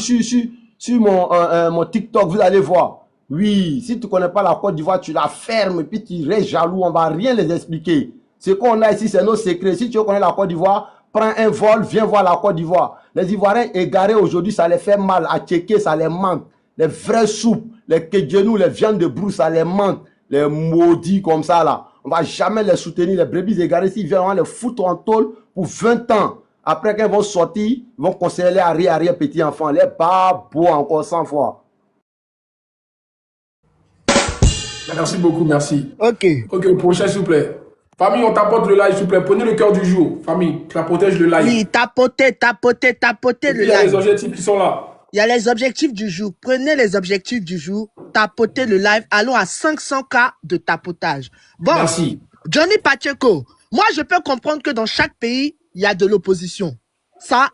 mon TikTok, vous allez voir. Oui, si tu ne connais pas la Côte d'Ivoire, tu la fermes et puis tu restes jaloux. On ne va rien les expliquer. Ce qu'on a ici, c'est nos secrets. Si tu veux connaître la Côte d'Ivoire, prends un vol, viens voir la Côte d'Ivoire. Les Ivoiriens égarés aujourd'hui, ça les fait mal. À checker, ça les manque. Les vraies soupes, les kedjenou, les viandes de brousse, ça les manque. Les maudits comme ça, là. On ne va jamais les soutenir. Les brebis égarés, s'ils viennent, on va les foutre en tôle pour 20 ans. Après, quand ils vont sortir, ils vont conseiller les arrière petits enfants. Les babos encore 100 fois. Merci beaucoup, merci. Ok. Ok, prochain, s'il vous plaît. Famille, on tapote le live, s'il vous plaît. Prenez le cœur du jour. Famille, ça protège le live. Oui, tapotez le live. Il y a les objectifs qui sont là. Il y a les objectifs du jour. Prenez les objectifs du jour. Tapotez le live. Allons à 500 K de tapotage. Bon, merci. Johnny Pacheco, moi, je peux comprendre que dans chaque pays, il y a de l'opposition. Ça,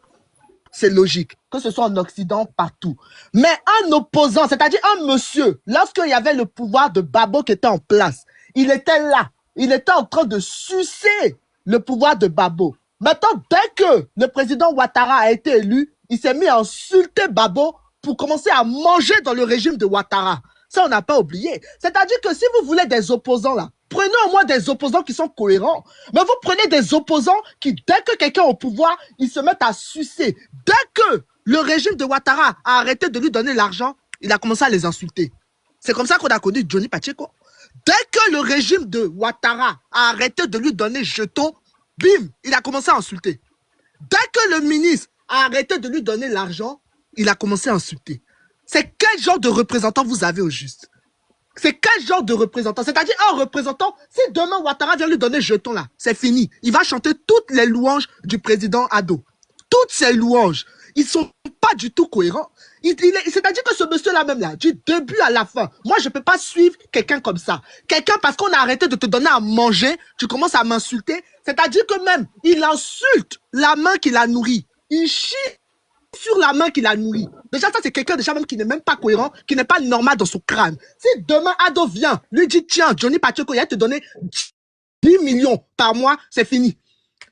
c'est logique. Que ce soit en Occident, partout. Mais un opposant, c'est-à-dire un monsieur, lorsqu'il y avait le pouvoir de Babo qui était en place, il était là. Il était en train de sucer le pouvoir de Babo. Maintenant, dès que le président Ouattara a été élu, il s'est mis à insulter Babo pour commencer à manger dans le régime de Ouattara. Ça, on n'a pas oublié. C'est-à-dire que si vous voulez des opposants là, prenez au moins des opposants qui sont cohérents. Mais vous prenez des opposants qui, dès que quelqu'un est au pouvoir, ils se mettent à sucer. Dès que le régime de Ouattara a arrêté de lui donner l'argent, il a commencé à les insulter. C'est comme ça qu'on a connu Johnny Pacheco. Dès que le régime de Ouattara a arrêté de lui donner jetons, bim, il a commencé à insulter. Dès que le ministre a arrêté de lui donner l'argent, il a commencé à insulter. C'est quel genre de représentant vous avez au juste? C'est quel genre de représentant? C'est-à-dire un représentant, si demain Ouattara vient lui donner jeton là, c'est fini. Il va chanter toutes les louanges du président Ado. Toutes ces louanges, ils sont pas du tout cohérents. C'est-à-dire que ce monsieur-là même là, du début à la fin, moi je peux pas suivre quelqu'un comme ça. Quelqu'un parce qu'on a arrêté de te donner à manger, tu commences à m'insulter. C'est-à-dire que même, il insulte la main qui l'a nourri. Il chie sur la main qui l'a nourri. Déjà, ça, c'est quelqu'un déjà même qui n'est même pas cohérent, qui n'est pas normal dans son crâne. Si demain, Ado vient, lui dit, tiens, Johnny Pacheco, il va te donner 10 millions par mois, c'est fini.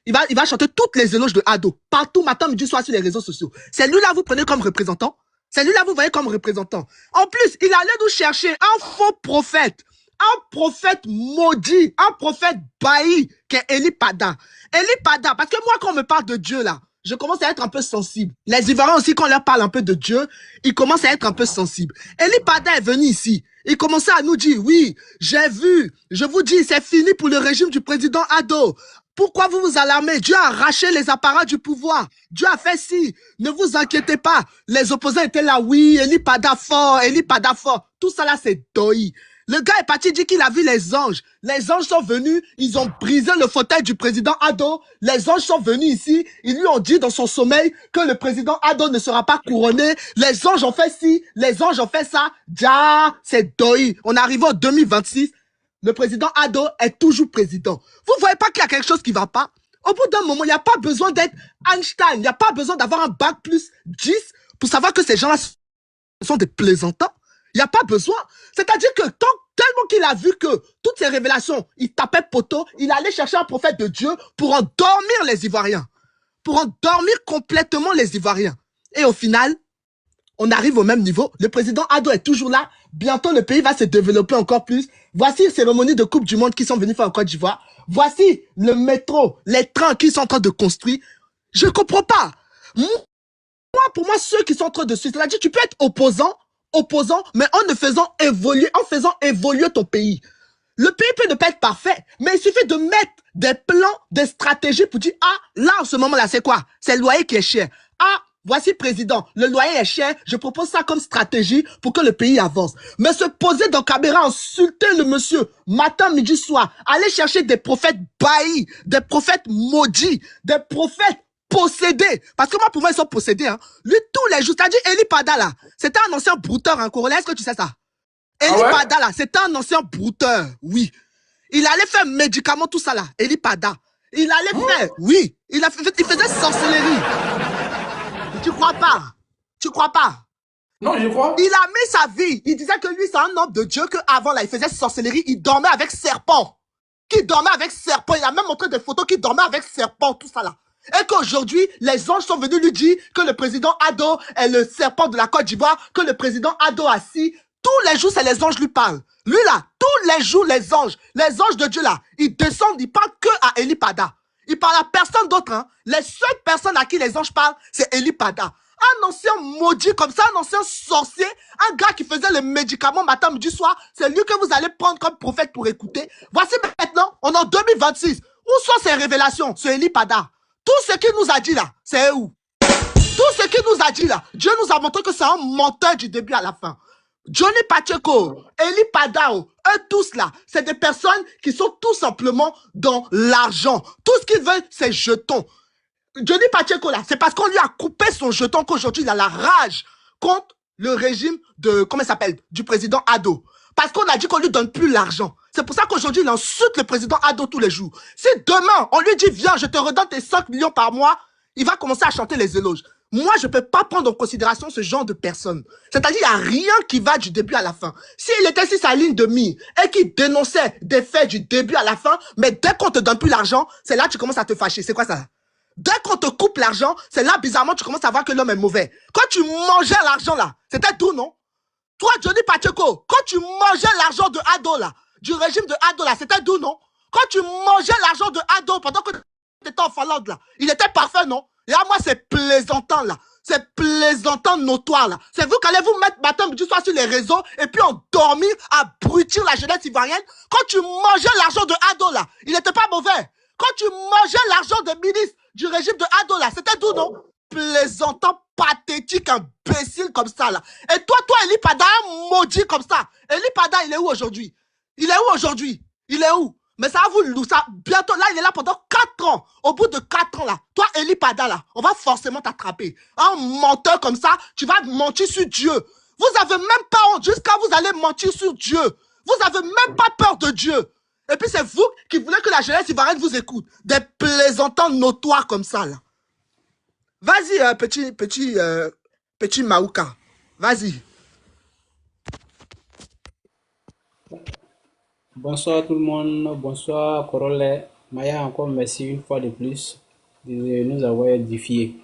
Il va chanter toutes les éloges de Ado. Partout, matin, midi, soir, sur les réseaux sociaux. C'est lui-là, vous prenez comme représentant. C'est lui-là, vous voyez comme représentant. En plus, il allait nous chercher un faux prophète. Un prophète maudit, un prophète bailli, qui est Eli Pada. Eli Pada, parce que moi, quand on me parle de Dieu, là, je commence à être un peu sensible. Les Ivoiriens aussi, quand on leur parle un peu de Dieu, ils commencent à être un peu sensibles. Eli Pada est venu ici. Il commençait à nous dire, oui, j'ai vu, je vous dis, c'est fini pour le régime du président Ado. Pourquoi vous vous alarmez? Dieu a arraché les appareils du pouvoir. Dieu a fait ci. Ne vous inquiétez pas. Les opposants étaient là, oui, Eli Pada fort, Eli Pada fort. Tout ça là, c'est doi. Le gars est parti dire qu'il a vu les anges. Les anges sont venus, ils ont brisé le fauteuil du président Ado. Les anges sont venus ici, ils lui ont dit dans son sommeil que le président Ado ne sera pas couronné. Les anges ont fait ci, les anges ont fait ça. Ja, c'est doi. On est arrivé en 2026. Le président Ado est toujours président. Vous voyez pas qu'il y a quelque chose qui va pas? Au bout d'un moment, il n'y a pas besoin d'être Einstein. Il n'y a pas besoin d'avoir un bac plus 10 pour savoir que ces gens-là sont des plaisantants. Il n'y a pas besoin. C'est-à-dire que tellement qu'il a vu que toutes ces révélations, il tapait poteau, il allait chercher un prophète de Dieu pour endormir les Ivoiriens. Pour endormir complètement les Ivoiriens. Et au final, on arrive au même niveau. Le président Ado est toujours là. Bientôt, le pays va se développer encore plus. Voici les cérémonies de Coupe du Monde qui sont venues faire en Côte d'Ivoire. Voici le métro, les trains qu'ils sont en train de construire. Je ne comprends pas. Pour moi, ceux qui sont en train de suivre, c'est-à-dire tu peux être opposant, mais en faisant évoluer ton pays. Le pays peut ne pas être parfait, mais il suffit de mettre des plans, des stratégies pour dire, ah, là, en ce moment-là, c'est quoi? C'est le loyer qui est cher. Ah, voici président, le loyer est cher, je propose ça comme stratégie pour que le pays avance. Mais se poser dans caméra, insulter le monsieur, matin, midi, soir, aller chercher des prophètes baillis, des prophètes maudits, des prophètes possédés. Parce que moi, pour moi, ils sont possédés. Hein. Lui, tous les jours, c'est-à-dire Eli Pada, là, c'était un ancien brouteur en Corolla. Est-ce que tu sais ça? Eli Pada, là, c'était un ancien brouteur, oui. Il allait faire médicaments, tout ça, là. Eli Pada. Il allait faire, oui. Il faisait sorcellerie. Tu crois pas? Tu crois pas? Non, je crois. Il a mis sa vie. Il disait que lui, c'est un homme de Dieu, qu'avant, là, il faisait sorcellerie. Il dormait avec serpent. Qui dormait avec serpent. Il a même montré des photos qui dormait avec serpent, tout ça, là. Et qu'aujourd'hui, les anges sont venus lui dire que le président Ado est le serpent de la Côte d'Ivoire, que le président Ado assis. Tous les jours, c'est les anges lui parlent. Lui, là, tous les jours, les anges de Dieu, là, ils descendent, ils parlent que à Eli Pada. Ils parlent à personne d'autre. Hein. Les seules personnes à qui les anges parlent, c'est Eli Pada. Un ancien maudit comme ça, un ancien sorcier, un gars qui faisait les médicaments matin, midi, soir, c'est lui que vous allez prendre comme prophète pour écouter. Voici maintenant, on est en 2026. Où sont ces révélations, ce Eli Pada? Tout ce qu'il nous a dit là, c'est où? Tout ce qu'il nous a dit là, Dieu nous a montré que c'est un menteur du début à la fin. Johnny Pacheco, Eli Padao, eux tous là, c'est des personnes qui sont tout simplement dans l'argent. Tout ce qu'ils veulent, c'est jetons. Johnny Pacheco là, c'est parce qu'on lui a coupé son jeton qu'aujourd'hui il a la rage contre le régime de, comment il s'appelle, du président Ado. Parce qu'on a dit qu'on lui donne plus l'argent. C'est pour ça qu'aujourd'hui il insulte le président Ado tous les jours. Si demain on lui dit viens, je te redonne tes 5 millions par mois, il va commencer à chanter les éloges. Moi, je ne peux pas prendre en considération ce genre de personnes. C'est-à-dire, il n'y a rien qui va du début à la fin. S'il était sur sa ligne de mire et qu'il dénonçait des faits du début à la fin, mais dès qu'on te donne plus l'argent, c'est là que tu commences à te fâcher. C'est quoi ça? Dès qu'on te coupe l'argent, c'est là, bizarrement, tu commences à voir que l'homme est mauvais. Quand tu mangeais l'argent, là, c'était tout, non? Toi, Johnny Pacheco, quand tu mangeais l'argent de Ado, là, du régime de Ado, là, c'était tout, non? Quand tu mangeais l'argent de Ado pendant que tu étais en Finlande, là, il était parfait, non? Et là, moi, c'est plaisantant, là. C'est plaisantant notoire, là. C'est vous qu'allez vous mettre matin, midi, soir sur les réseaux et puis endormir, abrutir la jeunesse ivoirienne. Quand tu mangeais l'argent de Ado, là, il n'était pas mauvais. Quand tu mangeais l'argent des ministres du régime de Ado, là, c'était tout, non? Plaisantant, pathétique, imbécile comme ça, là. Et toi, Eli Pada, un maudit comme ça. Eli Pada, il est où aujourd'hui? Il est où aujourd'hui? Il est où? Mais ça va vous ça. Bientôt, là, il est là pendant 4 ans. Au bout de 4 ans, là, toi, Eli Pada, là, on va forcément t'attraper. Un menteur comme ça, tu vas mentir sur Dieu. Vous avez même pas honte jusqu'à vous allez mentir sur Dieu. Vous avez même pas peur de Dieu. Et puis, c'est vous qui voulez que la jeunesse ivoirienne vous écoute. Des plaisantants notoires comme ça, là. Vas-y, petit Maouka. Vas-y. Bonsoir tout le monde, bonsoir Corolle. Maya, encore merci une fois de plus de nous avoir édifiés.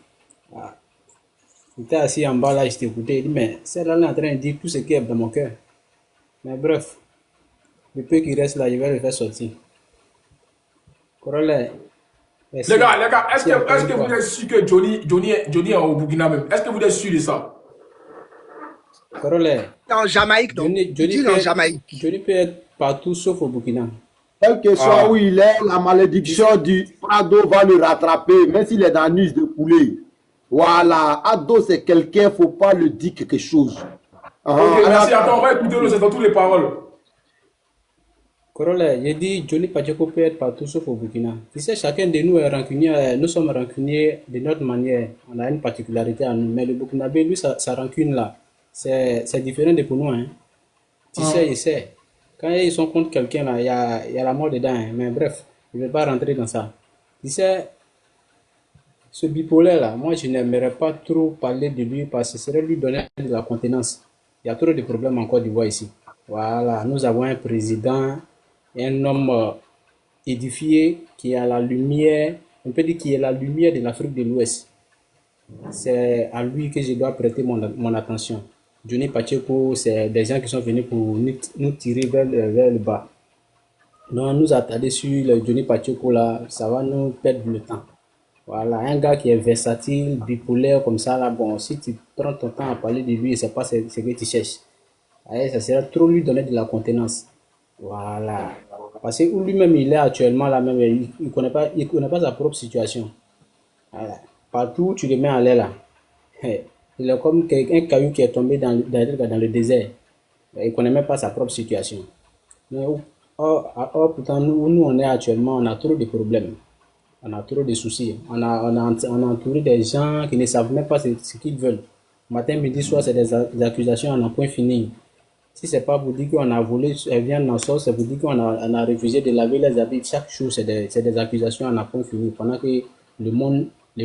J'étais assis en bas là, je t'écoutais, mais celle-là est en train de dire tout ce qui est dans mon cœur. Mais bref, le peu qui reste là, je vais le faire sortir. Corolle. Les gars, est-ce que vous êtes sûr que Johnny est au Burkina même? Est-ce que vous êtes sûr de ça? Corolle. En Jamaïque, donc. Johnny peut être partout sauf au Burkina. Quel que soit où il est, la malédiction du Ado va le rattraper, même s'il est dans l'anus de poulet. Voilà, Ado c'est quelqu'un, il ne faut pas le dire quelque chose. Ok, merci, attends, on va écouter c'est dans toutes les paroles. Corolle, j'ai dit Johnny Pacheco peut être partout sauf au Burkina. Tu sais, chacun de nous est rancunier, nous sommes rancuniers de notre manière. On a une particularité à nous, mais le Burkinabé, lui, sa rancune là, c'est différent de pour nous. Hein. Tu sais, il sait. Quand ils sont contre quelqu'un, là, il y a la mort dedans. Hein. Mais bref, je ne vais pas rentrer dans ça. Tu sais, ce bipolaire là, moi je n'aimerais pas trop parler de lui parce que ce serait lui donner de la contenance. Il y a trop de problèmes en Côte d'Ivoire ici. Voilà, nous avons un président, un homme édifié qui a la lumière, on peut dire qui est la lumière de l'Afrique de l'Ouest. C'est à lui que je dois prêter mon attention. Johnny Pacheco, c'est des gens qui sont venus pour nous tirer vers le bas. Donc, nous attarder sur le Johnny Pacheco là, ça va nous perdre le temps. Voilà, un gars qui est versatile, bipolaire comme ça là, bon, si tu prends ton temps à parler de lui, c'est pas ce que tu cherches. Allez, ça sera trop lui donner de la contenance. Voilà. Parce que lui-même, il est actuellement là même, il connaît pas sa propre situation. Voilà. Partout où tu le mets en l'air là, il est comme un caillou qui est tombé dans le désert. Il ne connaît même pas sa propre situation. Mais, pourtant, nous, on est actuellement, on a trop de problèmes. On a trop de soucis. On a entouré des gens qui ne savent même pas ce qu'ils veulent. Matin, midi, soir, c'est des accusations à n'en point fini. Si c'est pas pour dire qu'on a volé viande en sauce, c'est pour dire qu'on a refusé de laver les habits. Chaque jour, c'est des accusations à n'en point fini. Pendant que le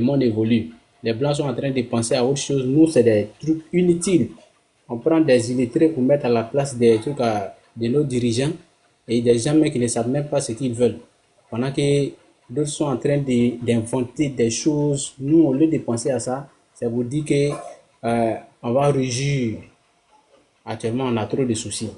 monde évolue. Les Blancs sont en train de penser à autre chose. Nous, c'est des trucs inutiles. On prend des illettrés pour mettre à la place des trucs de nos dirigeants et des gens qui ne savent même pas ce qu'ils veulent. Pendant que d'autres sont en train d'inventer des choses. Nous, au lieu de penser à ça, c'est vous dire que on va rugir. Actuellement, on a trop de soucis.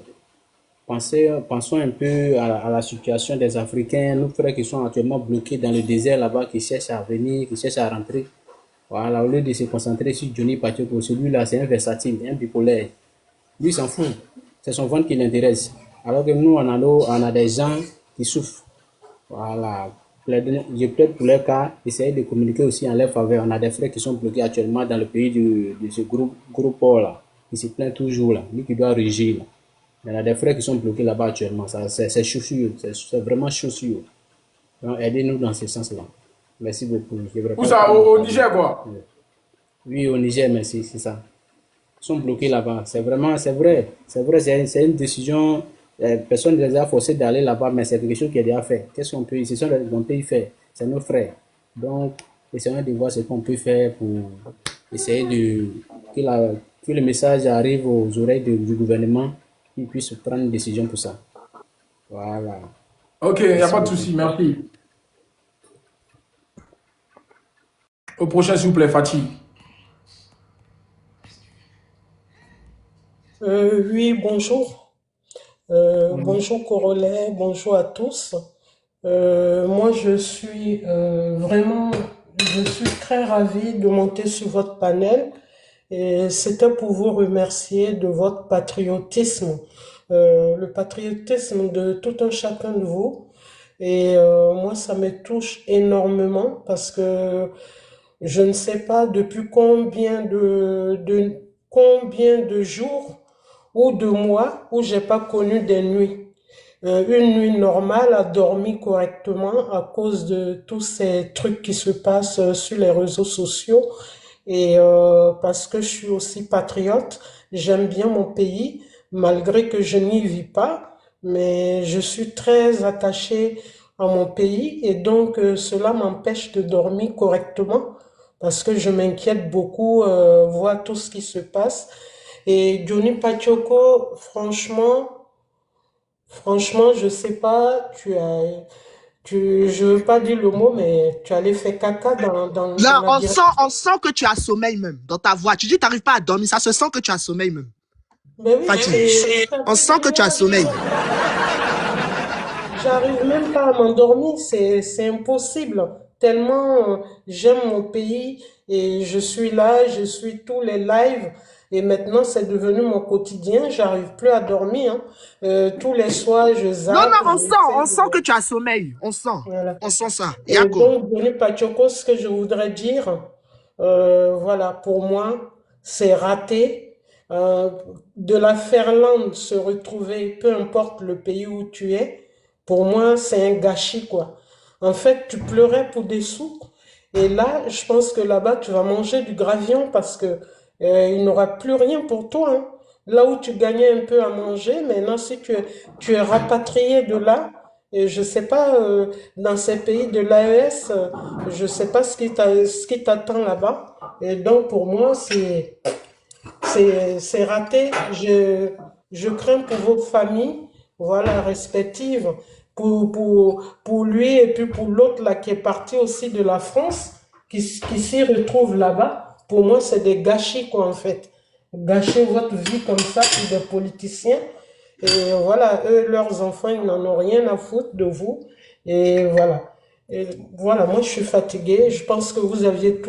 Pensons un peu à la situation des Africains, nos frères qui sont actuellement bloqués dans le désert là-bas, qui cherchent à venir, qui cherchent à rentrer. Voilà, au lieu de se concentrer sur Johnny Pacheco, celui-là, c'est un versatile, un bipolaire. Lui, il s'en fout. C'est son ventre qui l'intéresse. Alors que nous, on a des gens qui souffrent. Voilà. Je plaide pour leur cas, essayer de communiquer aussi en leur faveur. On a des frères qui sont bloqués actuellement dans le pays de ce groupe-là. Il se plaint toujours là, lui qui doit régir là. Il y en a des frères qui sont bloqués là-bas actuellement. C'est chaussure, c'est vraiment chaussure. Donc aidez-nous dans ce sens-là. Merci beaucoup. Où ça, au Niger quoi? Oui, au Niger, merci, c'est ça. Ils sont bloqués là-bas. C'est vrai. C'est une décision. Personne ne les a forcés d'aller là-bas, mais c'est quelque chose qui est déjà fait. Qu'est-ce qu'on peut, c'est ça qu'on peut y faire. C'est nos frères. Donc, essayons de voir ce qu'on peut faire pour essayer que le message arrive aux oreilles du gouvernement, qu'ils puissent prendre une décision pour ça. Voilà. Ok, il n'y a pas de souci, merci. Au prochain, s'il vous plaît, Fatih. Oui, bonjour. Bonjour Corollaire, bonjour à tous. Moi, je suis très ravie de monter sur votre panel. Et c'était pour vous remercier de votre patriotisme, le patriotisme de tout un chacun de vous. Et moi, ça me touche énormément parce que je ne sais pas depuis combien de jours ou de mois où j'ai pas connu des nuits. Une nuit normale à dormir correctement à cause de tous ces trucs qui se passent sur les réseaux sociaux. Et parce que je suis aussi patriote, j'aime bien mon pays, malgré que je n'y vis pas, mais je suis très attachée à mon pays et donc cela m'empêche de dormir correctement parce que je m'inquiète beaucoup, voir tout ce qui se passe. Et Johnny Pacheco, franchement, je sais pas, je veux pas dire le mot, mais tu allais faire caca dans Là, la direction. on sent que tu as sommeil même dans ta voix. Tu dis que tu n'arrives pas à dormir, ça se sent que tu as sommeil même. Mais oui, on sent que tu as sommeil. J'arrive même pas à m'endormir, c'est impossible. Tellement j'aime mon pays et je suis là, je suis tous les lives et maintenant c'est devenu mon quotidien. J'arrive plus à dormir. Tous les soirs je zappe. Non, on sent que tu as sommeil. On sent, voilà. On sent ça. Et donc, Johnny Pacheco, ce que je voudrais dire, voilà, pour moi, c'est raté. De la Finlande se retrouver, peu importe le pays où tu es, pour moi, c'est un gâchis, quoi. En fait, tu pleurais pour des sous. Et là, je pense que là-bas, tu vas manger du gravillon parce que il n'aura plus rien pour toi, hein. Là où tu gagnais un peu à manger, maintenant, si tu es rapatrié de là, et je sais pas, dans ces pays de l'AES, je sais pas ce qui t'attend là-bas. Et donc, pour moi, c'est raté. Je crains pour vos familles, voilà, respectives, pour lui et puis pour l'autre là qui est parti aussi de la France, qui s'y retrouve là-bas. Pour moi, c'est des gâchis, quoi, en fait. Gâcher votre vie comme ça pour des politiciens. Et voilà, eux, leurs enfants, ils n'en ont rien à foutre de vous. Et voilà. Et voilà, moi, je suis fatigué. Je pense que vous aviez tout